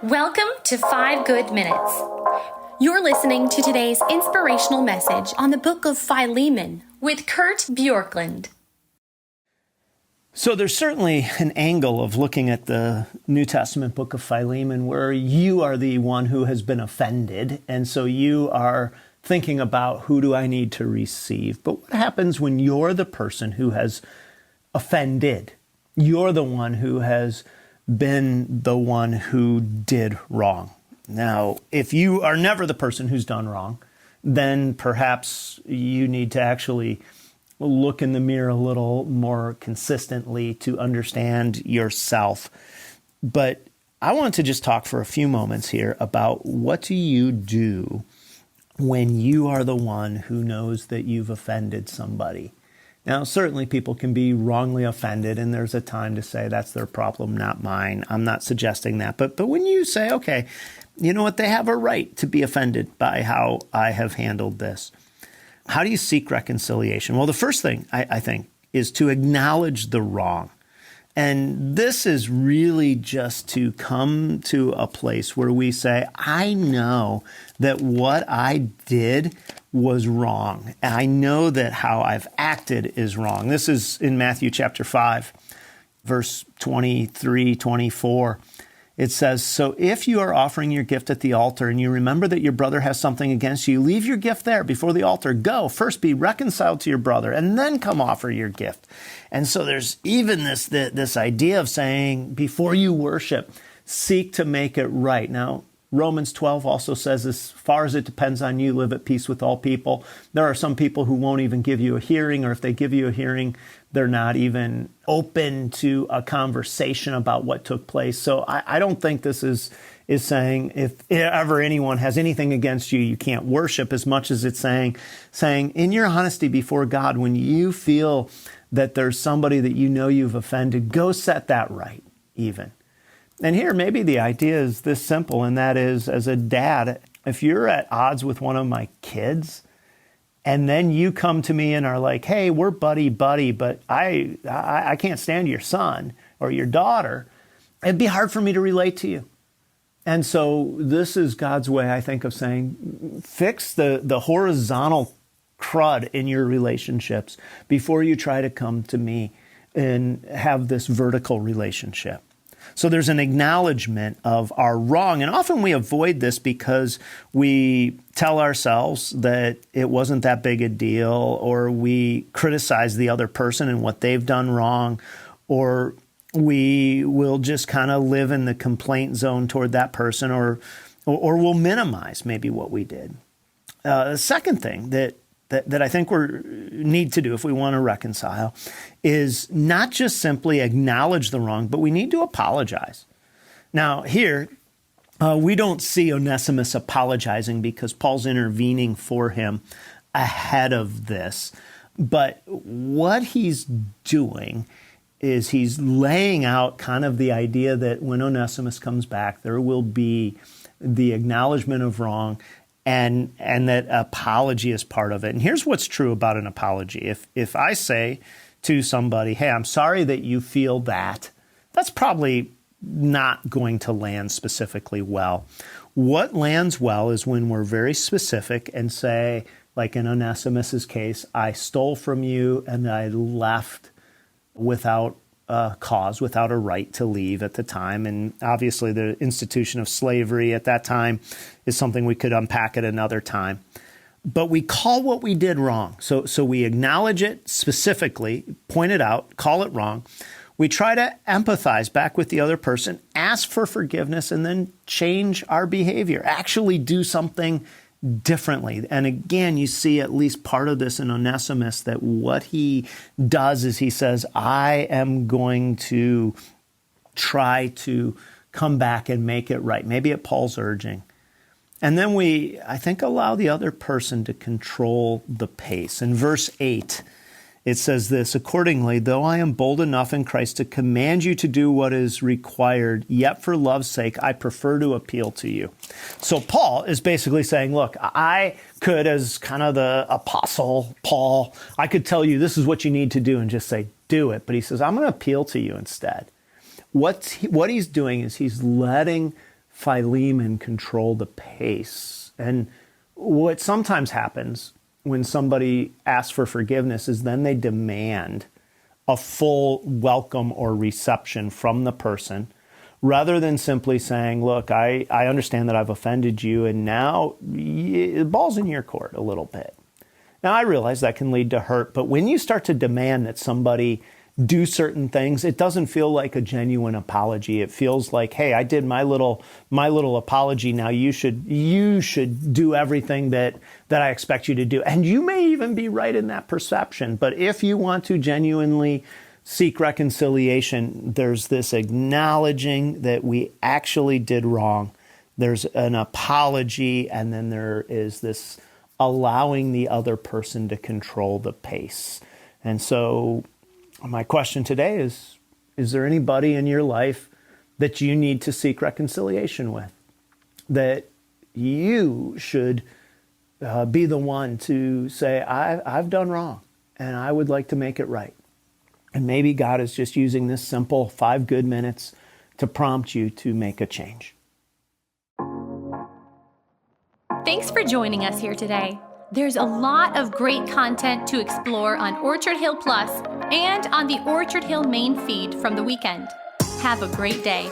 Welcome to 5 Good Minutes. You're listening to today's inspirational message on the book of Philemon with Kurt Bjorklund. So there's certainly an angle of looking at the New Testament book of Philemon where you are the one who has been offended, and so you are thinking about who do I need to receive. But what happens when you're the person who has offended? You're the one who has been the one who did wrong. Now, if you are never the person who's done wrong, then perhaps you need to actually look in the mirror a little more consistently to understand yourself. But I want to just talk for a few moments here about what do you do when you are the one who knows that you've offended somebody. Now, certainly people can be wrongly offended, and there's a time to say that's their problem, not mine. I'm not suggesting that. But when you say, okay, you know what, they have a right to be offended by how I have handled this. How do you seek reconciliation? Well, the first thing, I think, is to acknowledge the wrong. And this is really just to come to a place where we say, I know that what I did was wrong. And I know that how I've acted is wrong. This is in Matthew chapter 5, verse 23, 24. It says, so if you are offering your gift at the altar and you remember that your brother has something against you, leave your gift there before the altar. Go, first be reconciled to your brother and then come offer your gift. And so there's even this idea of saying, before you worship, seek to make it right. Now, Romans 12 also says, as far as it depends on you, live at peace with all people. There are some people who won't even give you a hearing, or if they give you a hearing, they're not even open to a conversation about what took place. So I don't think this is saying if ever anyone has anything against you, you can't worship, as much as it's saying in your honesty before God, when you feel that there's somebody that you know you've offended, go set that right even. And here, maybe the idea is this simple, and that is, as a dad, if you're at odds with one of my kids, and then you come to me and are like, hey, we're buddy-buddy, but I can't stand your son or your daughter, it'd be hard for me to relate to you. And so this is God's way, I think, of saying, fix the horizontal crud in your relationships before you try to come to me and have this vertical relationship. So there's an acknowledgement of our wrong. And often we avoid this because we tell ourselves that it wasn't that big a deal, or we criticize the other person and what they've done wrong, or we will just kind of live in the complaint zone toward that person, or we'll minimize maybe what we did. The second thing that I think we need to do if we want to reconcile is not just simply acknowledge the wrong, but we need to apologize. Now, here, we don't see Onesimus apologizing because Paul's intervening for him ahead of this. But what he's doing is he's laying out kind of the idea that when Onesimus comes back, there will be the acknowledgement of wrong, and that apology is part of it. And here's what's true about an apology. If I say to somebody, hey, I'm sorry that you feel that, that's probably not going to land specifically well. What lands well is when we're very specific and say, like in Onesimus's case, I stole from you and I left without a cause, without a right to leave at the time. And obviously the institution of slavery at that time is something we could unpack at another time. But we call what we did wrong. So we acknowledge it specifically, point it out, call it wrong. We try to empathize back with the other person, ask for forgiveness, and then change our behavior, actually do something differently. And again, you see at least part of this in Onesimus, that what he does is he says, I am going to try to come back and make it right, maybe at Paul's urging. And then we, I think, allow the other person to control the pace. In verse 8, it says this, accordingly, though I am bold enough in Christ to command you to do what is required, yet for love's sake, I prefer to appeal to you. So Paul is basically saying, look, I could, as kind of the apostle Paul, I could tell you this is what you need to do and just say, do it. But he says, I'm going to appeal to you instead. What he's doing is he's letting Philemon control the pace. And what sometimes happens when somebody asks for forgiveness is then they demand a full welcome or reception from the person, rather than simply saying, look, I understand that I've offended you, and now the ball's in your court a little bit. Now, I realize that can lead to hurt, but when you start to demand that somebody do certain things, it doesn't feel like a genuine apology. It feels like, hey, I did my little apology. Now you should do everything that I expect you to do. And you may even be right in that perception. But if you want to genuinely seek reconciliation, there's this acknowledging that we actually did wrong. There's an apology, and then there is this allowing the other person to control the pace. And so my question today is there anybody in your life that you need to seek reconciliation with? That you should be the one to say, I've done wrong, and I would like to make it right. And maybe God is just using this simple 5 good minutes to prompt you to make a change. Thanks for joining us here today. There's a lot of great content to explore on Orchard Hill Plus and on the Orchard Hill main feed from the weekend. Have a great day.